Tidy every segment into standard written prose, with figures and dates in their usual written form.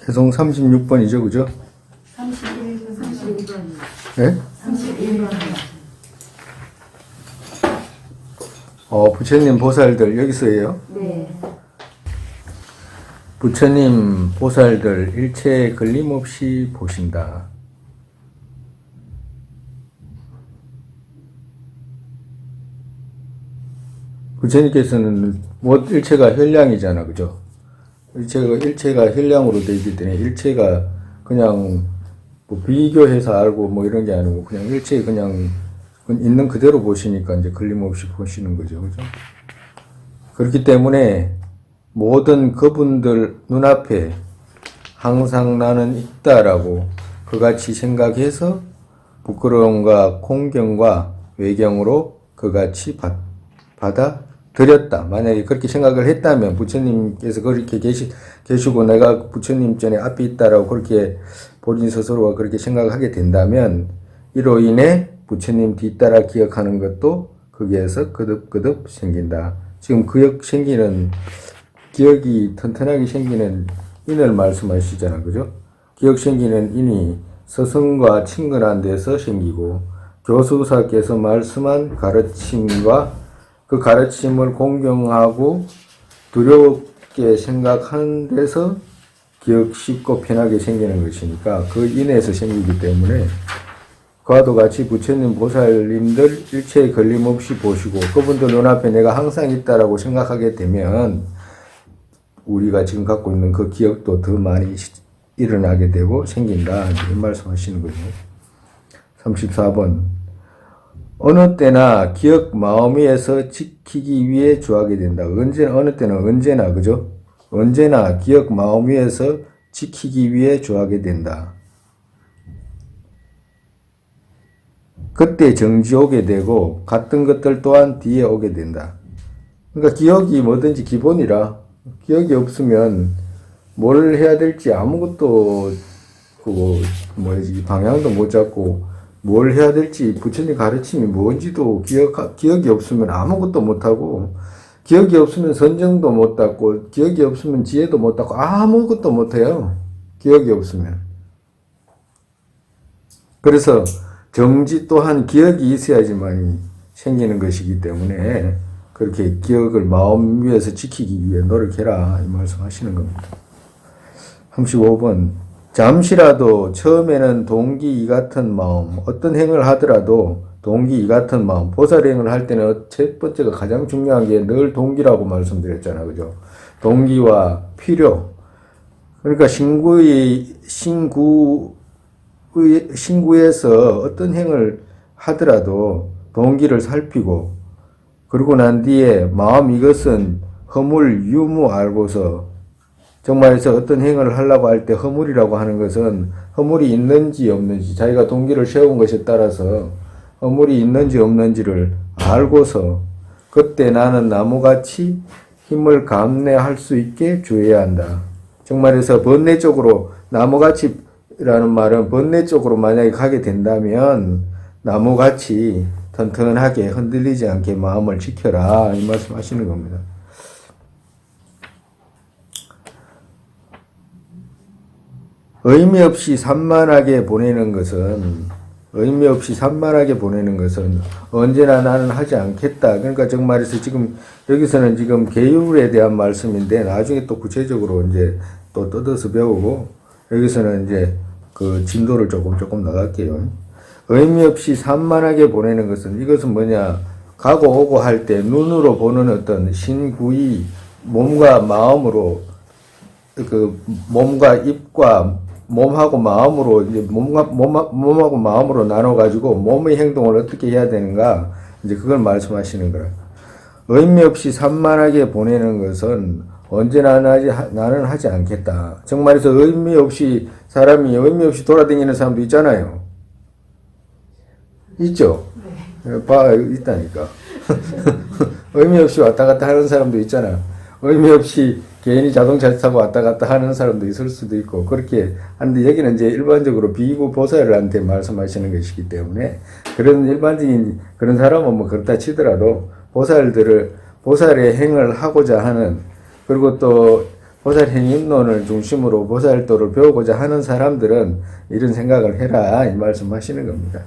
개송 36번이죠, 그죠? 31번. 네? 31번. 부처님 보살들 여기서예요. 네. 부처님 보살들 일체에 걸림없이 보신다. 부처님께서는 일체가 현량이잖아, 그죠? 일체가 현량으로 되어 있기 때문에 일체가 그냥 뭐 비교해서 알고 뭐 이런 게 아니고 그냥 일체 그냥 있는 그대로 보시니까 이제 걸림없이 보시는 거죠, 그죠? 그렇기 때문에 모든 그분들 눈앞에 항상 나는 있다라고 그같이 생각해서 부끄러움과 공경과 외경으로 그같이 받아들였다. 만약에 그렇게 생각을 했다면 부처님께서 그렇게 계시고 내가 부처님 전에 앞에 있다라고 그렇게 본인 스스로가 그렇게 생각하게 된다면 이로 인해 부처님 뒤따라 기억하는 것도 거기에서 거듭거듭 생긴다. 지금 기억이 튼튼하게 생기는 인을 말씀하시잖아, 그죠? 기억 생기는 인이 스승과 친근한 데서 생기고 교수사께서 말씀한 가르침과 그 가르침을 공경하고 두렵게 생각하는 데서 기억 쉽고 편하게 생기는 것이니까 그 인에서 생기기 때문에 그와도 같이 부처님 보살님들 일체에 걸림없이 보시고 그분들 눈앞에 내가 항상 있다라고 생각하게 되면 우리가 지금 갖고 있는 그 기억도 더 많이 일어나게 되고 생긴다. 이런 말씀하시는 거죠. 34번. 어느 때나 기억 마음 위에서 지키기 위해 주하게 된다. 어느 때는 언제나, 그죠? 언제나 기억 마음 위에서 지키기 위해 주하게 된다. 그때 정지 오게 되고 같은 것들 또한 뒤에 오게 된다. 그러니까 기억이 뭐든지 기본이라 기억이 없으면 뭘 해야 될지 아무것도 방향도 못 잡고 뭘 해야 될지 부처님 가르침이 뭔지도 기억이 없으면 아무것도 못하고 기억이 없으면 선정도 못 닦고 기억이 없으면 지혜도 못 닦고 아무것도 못해요. 기억이 없으면. 그래서 정지 또한 기억이 있어야지만 생기는 것이기 때문에 그렇게 기억을 마음 위에서 지키기 위해 노력해라 이 말씀하시는 겁니다. 35번. 잠시라도 처음에는 동기 이 같은 마음, 어떤 행을 하더라도 동기 이 같은 마음, 보살행을 할 때는 첫 번째가 가장 중요한 게 늘 동기라고 말씀드렸잖아, 그죠? 동기와 필요. 그러니까 신구에서 어떤 행을 하더라도 동기를 살피고 그러고 난 뒤에 마음 이것은 허물 유무 알고서 정말에서 어떤 행을 하려고 할 때 허물이라고 하는 것은 허물이 있는지 없는지 자기가 동기를 세운 것에 따라서 허물이 있는지 없는지를 알고서 그때 나는 나무같이 힘을 감내할 수 있게 주의해야 한다. 정말에서 번뇌 쪽으로 나무같이라는 말은 번뇌 쪽으로 만약에 가게 된다면 나무같이 튼튼하게 흔들리지 않게 마음을 지켜라 이 말씀 하시는 겁니다. 의미 없이 산만하게 보내는 것은 언제나 나는 하지 않겠다. 그러니까 정말에서 지금 여기서는 지금 계율에 대한 말씀인데 나중에 또 구체적으로 이제 또 뜯어서 배우고 여기서는 이제 그 진도를 조금 나갈게요. 의미 없이 산만하게 보내는 것은 이것은 뭐냐? 가고 오고 할 때 눈으로 보는 어떤 신구이 몸과 마음으로 그 몸과 입과 몸하고 마음으로 이제 몸하고 마음으로 나눠 가지고 몸의 행동을 어떻게 해야 되는가 이제 그걸 말씀하시는 거라. 의미 없이 산만하게 보내는 것은 언제나 나는 하지 않겠다. 정말에서 사람이 의미 없이 돌아다니는 사람도 있잖아요. 있죠? 네. 있다니까. 의미 없이 왔다 갔다 하는 사람도 있잖아. 의미 없이 개인이 자동차 타고 왔다 갔다 하는 사람도 있을 수도 있고 그렇게 하는데 여기는 이제 일반적으로 비구 보살한테 말씀하시는 것이기 때문에 그런 일반적인 그런 사람은 뭐 그렇다 치더라도 보살의 행을 하고자 하는 그리고 또 보살 행인론을 중심으로 보살도를 배우고자 하는 사람들은 이런 생각을 해라 이 말씀하시는 겁니다.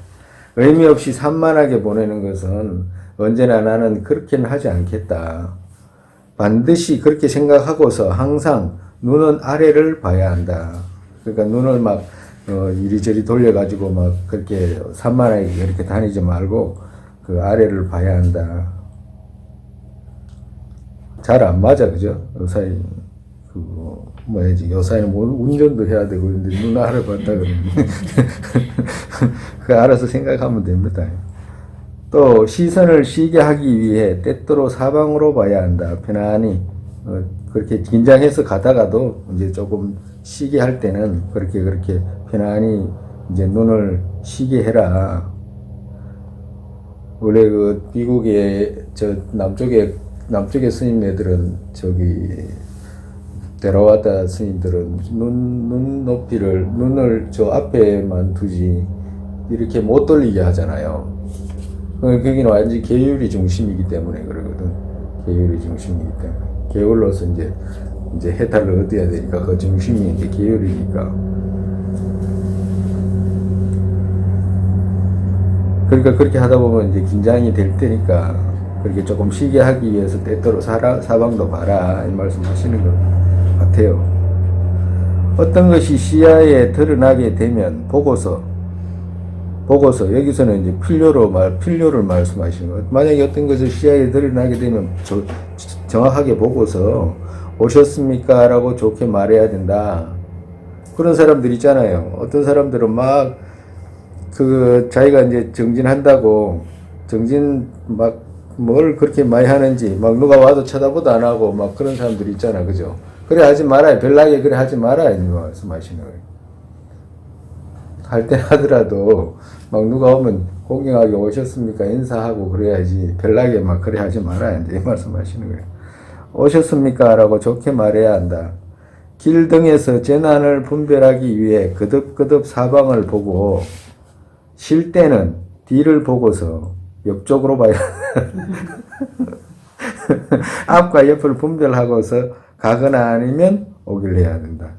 의미 없이 산만하게 보내는 것은 언제나 나는 그렇게는 하지 않겠다. 반드시 그렇게 생각하고서 항상 눈은 아래를 봐야 한다. 그러니까 눈을 막 이리저리 돌려가지고 막 그렇게 산만하게 이렇게 다니지 말고 그 아래를 봐야 한다. 잘 안 맞아, 그죠? 요사이 뭐야지 요사이는 뭐 운전도 해야 되고 근데 눈 아래 봤다 그러면 그 알아서 생각하면 됩니다. 또 시선을 쉬게 하기 위해 때때로 사방으로 봐야 한다. 편안히 그렇게 긴장해서 가다가도 이제 조금 쉬게 할 때는 그렇게 편안히 이제 눈을 쉬게 해라. 원래 그 미국의 저 남쪽의 스님네들은 저기 데라와다 스님들은 눈을 저 앞에만 두지 이렇게 못 돌리게 하잖아요. 거기는 완전히 계율이 중심이기 때문에 그러거든. 계율이 중심이기 때문에. 계율로서 이제 해탈을 얻어야 되니까 그 중심이 이제 계율이니까. 그러니까 그렇게 하다 보면 이제 긴장이 될 테니까 그렇게 조금 쉬게 하기 위해서 때때로 사방도 봐라 이 말씀하시는 것 같아요. 어떤 것이 시야에 드러나게 되면 보고서 여기서는 이제 필요를 말씀하시는 거예요. 만약에 어떤 것을 시야에 드러나게 되면 정확하게 보고서 오셨습니까? 라고 좋게 말해야 된다. 그런 사람들 있잖아요. 어떤 사람들은 막 자기가 이제 정진한다고 정진 막 뭘 그렇게 많이 하는지 막 누가 와도 쳐다보도 안 하고 막 그런 사람들 있잖아. 그죠? 그래 하지 말아요. 별나게 그래 하지 말아요. 이 말씀하시는 거예요. 할 때 하더라도 막 누가 오면 공경하게 오셨습니까? 인사하고 그래야지. 별나게 막 그래 하지 말아야 이 말씀하시는 거예요. 오셨습니까? 라고 좋게 말해야 한다. 길 등에서 재난을 분별하기 위해 그득그득 사방을 보고 쉴 때는 뒤를 보고서 옆쪽으로 봐야 앞과 옆을 분별하고서 가거나 아니면 오길 해야 된다.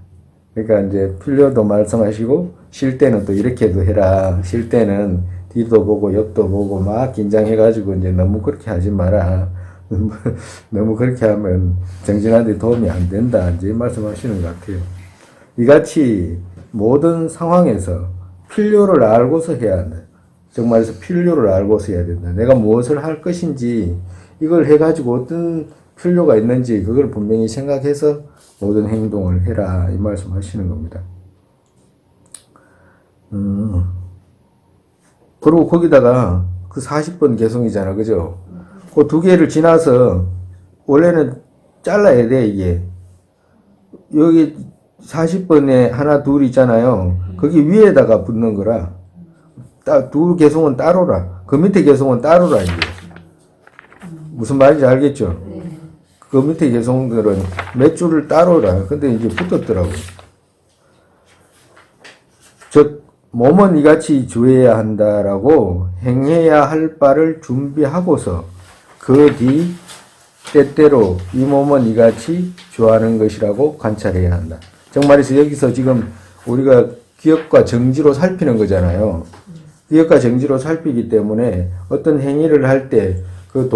그러니까 이제 필요도 말씀하시고 쉴 때는 또 이렇게도 해라. 쉴 때는 뒤도 보고 옆도 보고 막 긴장해가지고 이제 너무 그렇게 하지 마라. 너무 그렇게 하면 정진하는데 도움이 안 된다. 이제 말씀하시는 것 같아요. 이같이 모든 상황에서 필요를 알고서 해야 한다. 정말에서 필요를 알고서 해야 된다. 내가 무엇을 할 것인지 이걸 해가지고 어떤 필요가 있는지 그걸 분명히 생각해서 모든 행동을 해라. 이 말씀 하시는 겁니다. 그리고 거기다가 그 40번 개성이잖아. 그죠? 그 두 개를 지나서 원래는 잘라야 돼, 이게. 여기 40번에 하나, 둘 있잖아요. 거기 위에다가 붙는 거라. 두 개성은 따로라. 그 밑에 개성은 따로라, 이게. 무슨 말인지 알겠죠? 그 밑에 개성들은 몇 줄을 따로라. 근데 이제 붙었더라고. 즉, 몸은 이같이 주해야 한다라고 행해야 할 바를 준비하고서 그 뒤 때때로 이 몸은 이같이 주하는 것이라고 관찰해야 한다. 정말에서 여기서 지금 우리가 기억과 정지로 살피는 거잖아요. 기억과 정지로 살피기 때문에 어떤 행위를 할 때 그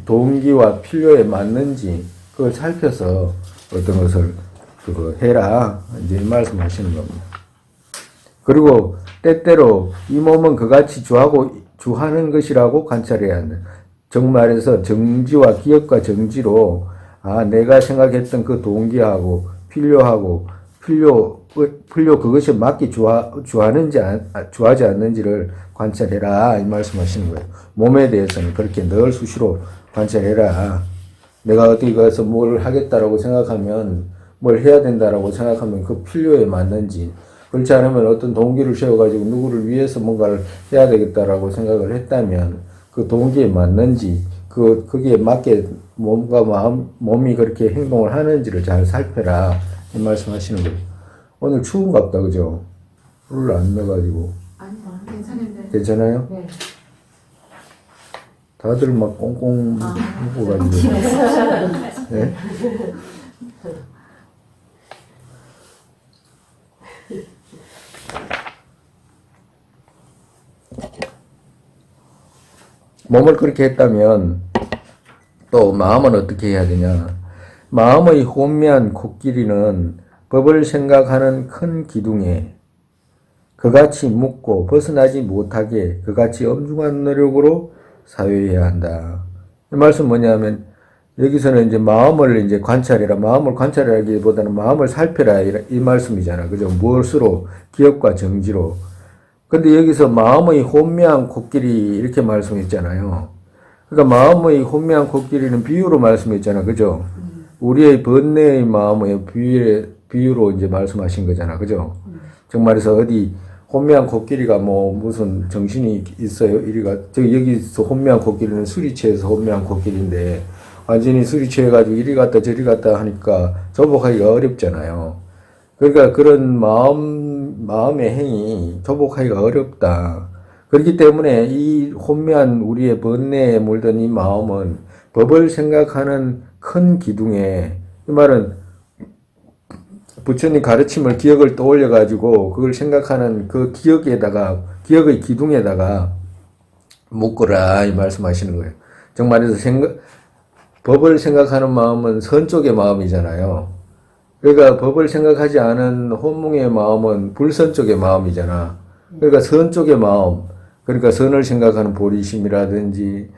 동기와 필요에 맞는지 그걸 살펴서 어떤 것을 해라. 이제 이 말씀하시는 겁니다. 그리고 때때로 이 몸은 그같이 주하는 것이라고 관찰해야 한다. 정말에서 정지와 기억과 정지로 내가 생각했던 그 동기하고 필요 그것이 맞게 주하는지 주하지 않는지를 관찰해라 이 말씀하시는 거예요. 몸에 대해서는 그렇게 늘 수시로 관찰해라. 내가 어디 가서 뭘 하겠다라고 생각하면 뭘 해야 된다라고 생각하면 그 필요에 맞는지 그렇지 않으면 어떤 동기를 세워가지고 누구를 위해서 뭔가를 해야 되겠다라고 생각을 했다면 그 동기에 맞는지 거기에 맞게 몸이 그렇게 행동을 하는지를 잘 살펴라 이 말씀하시는 거예요. 오늘 추운갑다 그죠? 불을 안 넣어가지고 아니요 괜찮은데 괜찮아요? 네. 다들 막 꽁꽁 묶어가지고 네? 몸을 그렇게 했다면 또 마음은 어떻게 해야 되냐? 마음의 혼미한 코끼리는 법을 생각하는 큰 기둥에 그같이 묶고 벗어나지 못하게 그같이 엄중한 노력으로 사유해야 한다. 이 말씀 뭐냐면 여기서는 이제 마음을 이제 관찰해라. 마음을 관찰하기보다는 마음을 살펴라. 이 말씀이잖아. 그죠? 무엇으로? 기억과 정지로. 근데 여기서 마음의 혼미한 코끼리 이렇게 말씀했잖아요. 그러니까 마음의 혼미한 코끼리는 비유로 말씀했잖아. 그죠? 우리의 번뇌의 마음의 비유로 이제 말씀하신 거잖아. 그죠? 정말에서 어디 혼미한 코끼리가 뭐 무슨 정신이 있어요? 이리가 여기서 혼미한 코끼리는 술이 취해서 혼미한 코끼리인데 완전히 술이 취해가지고 이리 갔다 저리 갔다 하니까 조복하기가 어렵잖아요. 그러니까 그런 마음의 행위 조복하기가 어렵다. 그렇기 때문에 이 혼미한 우리의 번뇌에 물든 이 마음은 법을 생각하는 큰 기둥에, 이 말은 부처님 가르침을 기억을 떠올려 가지고 그걸 생각하는 그 기억의 기둥에다가 묶어라 이 말씀하시는 거예요. 정말해서 법을 생각하는 마음은 선 쪽의 마음이잖아요. 그러니까 법을 생각하지 않은 혼몽의 마음은 불선 쪽의 마음이잖아. 그러니까 선 쪽의 마음, 그러니까 선을 생각하는 보리심이라든지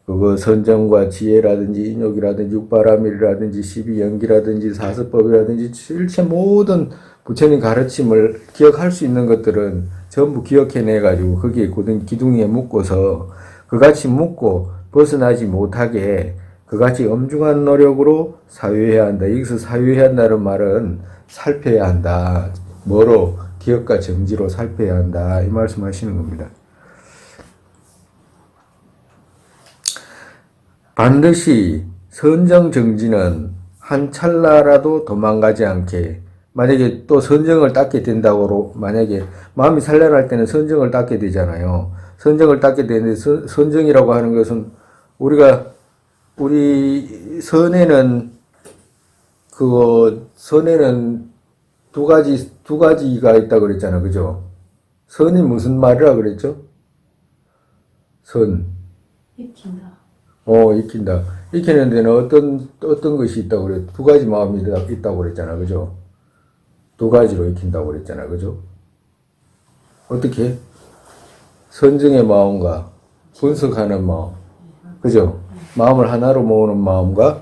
그거 선정과 지혜라든지 인욕이라든지 육바라밀이라든지 십이연기라든지 사서법이라든지 실체 모든 부처님 가르침을 기억할 수 있는 것들은 전부 기억해내 가지고 거기에 고든 기둥에 묶어서 그같이 묶고 벗어나지 못하게 그같이 엄중한 노력으로 사유해야 한다. 여기서 사유해야 한다는 말은 살펴야 한다. 뭐로? 기억과 정지로 살펴야 한다. 이 말씀하시는 겁니다. 반드시 선정정지는 한 찰나라도 도망가지 않게, 만약에 또 선정을 닦게 된다고, 만약에 마음이 산란할 때는 선정을 닦게 되잖아요. 선정을 닦게 되는데 선정이라고 하는 것은 우리 선에는 두 가지가 있다고 그랬잖아. 그죠? 선이 무슨 말이라 그랬죠? 선. 익힌다. 익힌다. 익히는 데는 어떤 것이 있다고 그래? 두 가지 마음이 있다고 그랬잖아. 그죠? 두 가지로 익힌다고 그랬잖아. 그죠? 어떻게? 선정의 마음과 분석하는 마음. 그죠? 마음을 하나로 모으는 마음과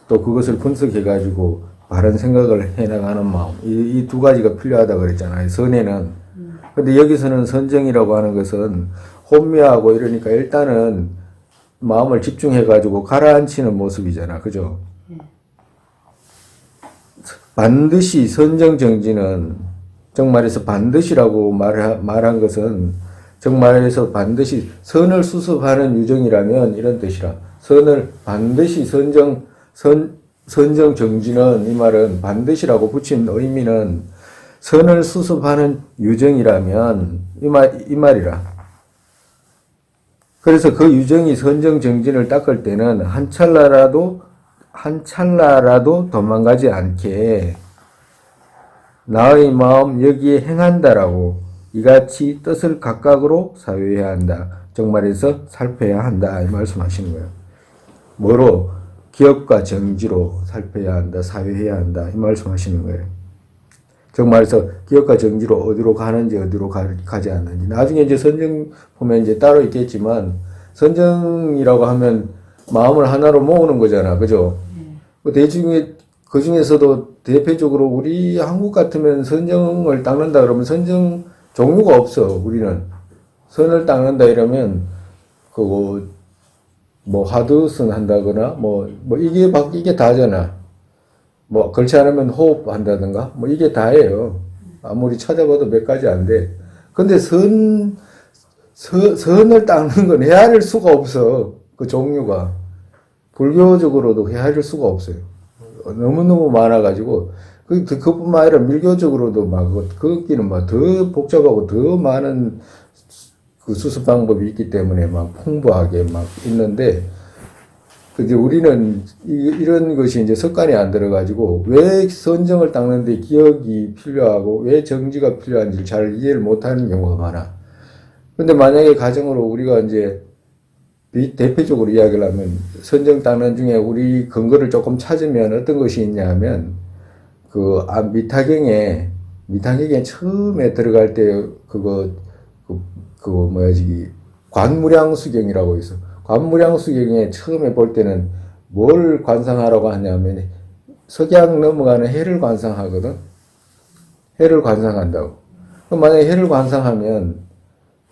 또 그것을 분석해가지고 바른 생각을 해나가는 마음. 이 두 가지가 필요하다 그랬잖아요. 선에는. 근데 여기서는 선정이라고 하는 것은 혼미하고 이러니까 일단은 마음을 집중해가지고 가라앉히는 모습이잖아. 그죠? 반드시 선정정지는 정말에서 반드시라고 말한 것은 정말에서 반드시 선을 수습하는 유정이라면 이런 뜻이라. 선을 반드시 선정정지는 이 말은 반드시라고 붙인 의미는 선을 수습하는 유정이라면 이 말이라. 그래서 그 유정이 선정정진을 닦을 때는 한 찰나라도 도망가지 않게 나의 마음 여기에 행한다라고 이같이 뜻을 각각으로 사유해야 한다. 정말에서 살펴야 한다. 이 말씀하시는 거예요. 뭐로? 기억과 정지로 살펴야 한다. 사유해야 한다. 이 말씀하시는 거예요. 정말에서 기억과 정지로 어디로 가는지 어디로 가지 않는지. 나중에 이제 선정 보면 이제 따로 있겠지만 선정이라고 하면 마음을 하나로 모으는 거잖아. 그죠? 그 중에서도 대표적으로 우리 한국 같으면 선정을 닦는다 그러면 선정 종류가 없어. 우리는 선을 닦는다 이러면 그거 뭐 하드선 한다거나 뭐 이게 다잖아. 뭐 그렇지 않으면 호흡 한다든가 뭐 이게 다예요. 아무리 찾아봐도 몇 가지 안 돼. 근데 선을 닦는 건 헤아릴 수가 없어. 그 종류가 불교적으로도 헤아릴 수가 없어요. 너무너무 많아가지고 그뿐만 아니라 밀교적으로도 막 그기는 막 더 복잡하고 더 많은 그 수습 방법이 있기 때문에 막 풍부하게 막 있는데 근데 우리는 이런 것이 이제 습관이 안 들어가지고 왜 선정을 닦는데 기억이 필요하고 왜 정지가 필요한지 잘 이해를 못하는 경우가 많아. 근데 만약에 가정으로 우리가 이제 대표적으로 이야기를 하면 선정 닦는 중에 우리 근거를 조금 찾으면 어떤 것이 있냐 하면 미타경에 처음에 들어갈 때 그거 뭐야 저기 관무량수경이라고 있어. 관무량수경에 처음에 볼 때는 뭘 관상하라고 하냐면 석양 넘어가는 해를 관상하거든. 해를 관상한다고. 그럼 만약에 해를 관상하면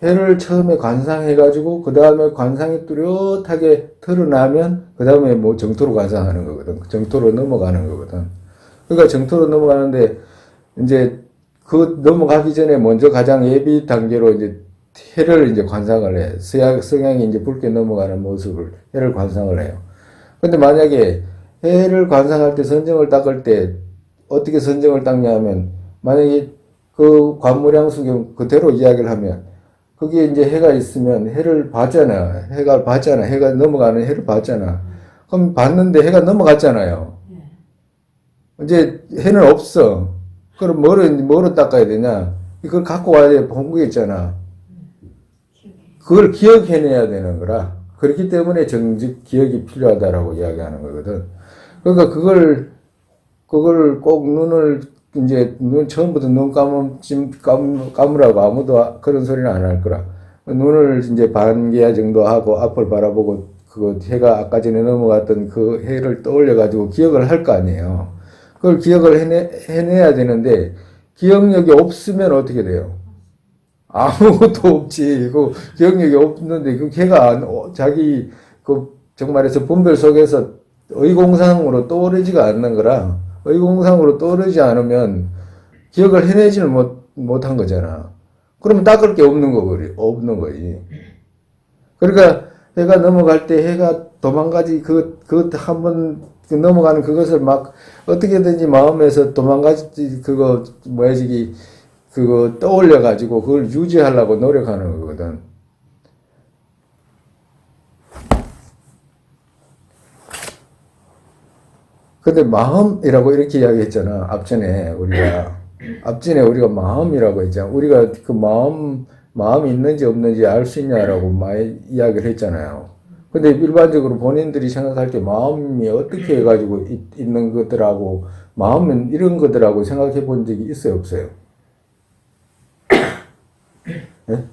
해를 처음에 관상해가지고 그 다음에 관상이 뚜렷하게 드러나면 그 다음에 뭐 정토로 관상하는 거거든. 정토로 넘어가는 거거든. 그러니까 정토로 넘어가는데 이제 그 넘어가기 전에 먼저 가장 예비 단계로 이제 해를 이제 관상을 해. 성향이 이제 붉게 넘어가는 모습을 해를 관상을 해요. 근데 만약에 해를 관상할 때 선정을 닦을 때 어떻게 선정을 닦냐 하면 만약에 그 관무량수경 그대로 이야기를 하면 거기에 이제 해가 있으면 해를 봤잖아. 해가 넘어가는 해를 봤잖아. 그럼 봤는데 해가 넘어갔잖아요. 이제 해는 없어. 그럼 뭐로 닦아야 되냐? 이걸 갖고 와야 돼. 본 거 있잖아. 그걸 기억해내야 되는 거라. 그렇기 때문에 정직 기억이 필요하다라고 이야기하는 거거든. 그러니까 그걸 꼭 눈 처음부터 눈 감으라고 아무도 그런 소리는 안 할 거라. 눈을 이제 반개야 정도 하고 앞을 바라보고 그 해가 아까 전에 넘어갔던 그 해를 떠올려가지고 기억을 할 거 아니에요. 그걸 기억을 해내야 되는데 기억력이 없으면 어떻게 돼요? 아무것도 없지. 그 기억력이 없는데 그 걔가 자기 그 정말에서 분별 속에서 의공상으로 떠오르지가 않는 거라. 의공상으로 떠오르지 않으면 기억을 해내지를 못한 거잖아. 그러면 닦을 게 없는 거지. 그러니까 해가 넘어갈 때 해가 도망가지 한번 넘어가는 그것을 막 어떻게든지 마음에서 도망가지 그거 떠올려가지고 그걸 유지하려고 노력하는 거거든. 근데 마음이라고 이렇게 이야기했잖아. 앞전에 우리가 마음이라고 했잖아. 우리가 그 마음이 있는지 없는지 알 수 있냐라고 많이 이야기를 했잖아요. 근데 일반적으로 본인들이 생각할 때 마음이 어떻게 해가지고 있는 것들하고 마음은 이런 것들하고 생각해 본 적이 있어요, 없어요? 네?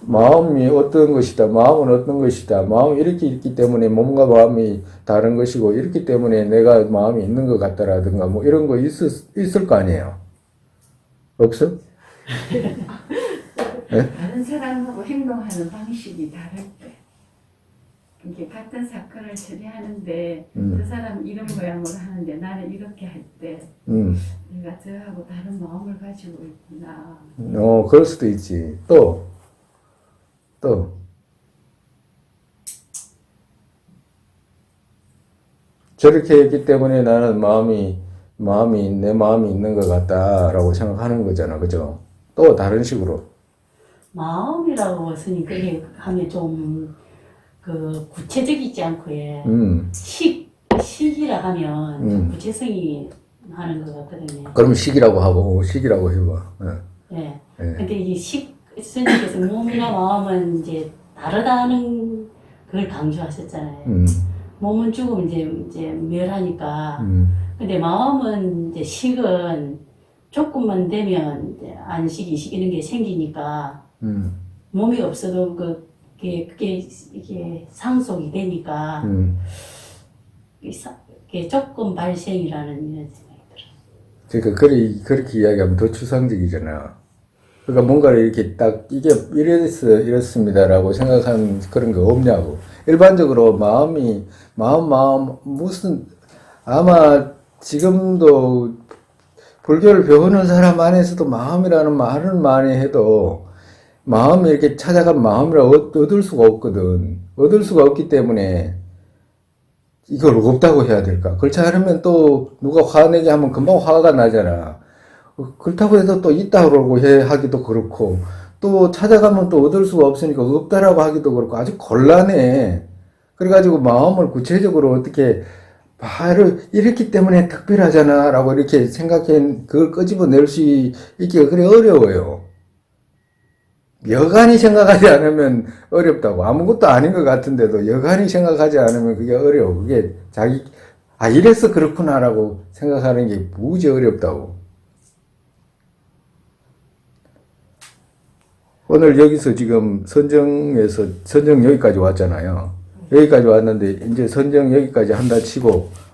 마음이 어떤 것이다, 마음은 어떤 것이다, 마음이 이렇게 있기 때문에 몸과 마음이 다른 것이고, 이렇기 때문에 내가 마음이 있는 것 같다라든가, 뭐 이런 거 있을 거 아니에요? 없어? 네? 다른 사람하고 행동하는 방식이 다를 때, 이게 같은 사건을 처리하는데, 그 사람 이런 모양으로 하는데 나는 이렇게 할 때, 내가 저하고 다른 마음을 가지고 있구나. 그럴 수도 있지. 또. 저렇게 했기 때문에 나는 내 마음이 있는 것 같다라고 생각하는 거잖아. 그죠? 또 다른 식으로. 마음이라고 했으니까 이게 하면 좀 그 구체적이지 않고 식이라 하면 좀 구체성이 하는 것 같거든요. 그럼 식이라고 해봐. 네. 근데 이 스님께서 몸이나 마음은 이제 다르다는 걸 강조하셨잖아요. 몸은 죽으면 이제 멸하니까. 근데 마음은 이제 식은 조금만 되면 이제 안식, 이식 이런 게 생기니까 몸이 없어도 그게 이게 상속이 되니까 이게 조금 발생이라는 이런 생각이 들어요. 그러니까 그렇게 이야기하면 더 추상적이잖아. 그러니까 뭔가를 이렇게 딱 이게 이렇습니다라고 생각하는 그런 거 없냐고. 일반적으로 마음 무슨 아마 지금도 불교를 배우는 사람 안에서도 마음이라는 말을 많이 해도 마음이 이렇게 찾아간 마음이라고 얻을 수가 없거든. 얻을 수가 없기 때문에 이걸 없다고 해야 될까? 그렇지 않으면 또 누가 화내게 하면 금방 화가 나잖아. 그렇다고 해서 또 있다 그러고 하기도 그렇고 또 찾아가면 또 얻을 수가 없으니까 없다라고 하기도 그렇고 아주 곤란해. 그래가지고 마음을 구체적으로 어떻게 바로 이렇기 때문에 특별하잖아 라고 이렇게 생각해 그걸 끄집어낼 수 있기가 그래 어려워요. 여간이 생각하지 않으면 어렵다고. 아무것도 아닌 것 같은데도 여간이 생각하지 않으면 그게 어려워. 그게 자기 이래서 그렇구나라고 생각하는 게 무지 어렵다고. 오늘 여기서 지금 선정 여기까지 왔잖아요. 여기까지 왔는데 이제 선정 여기까지 한다 치고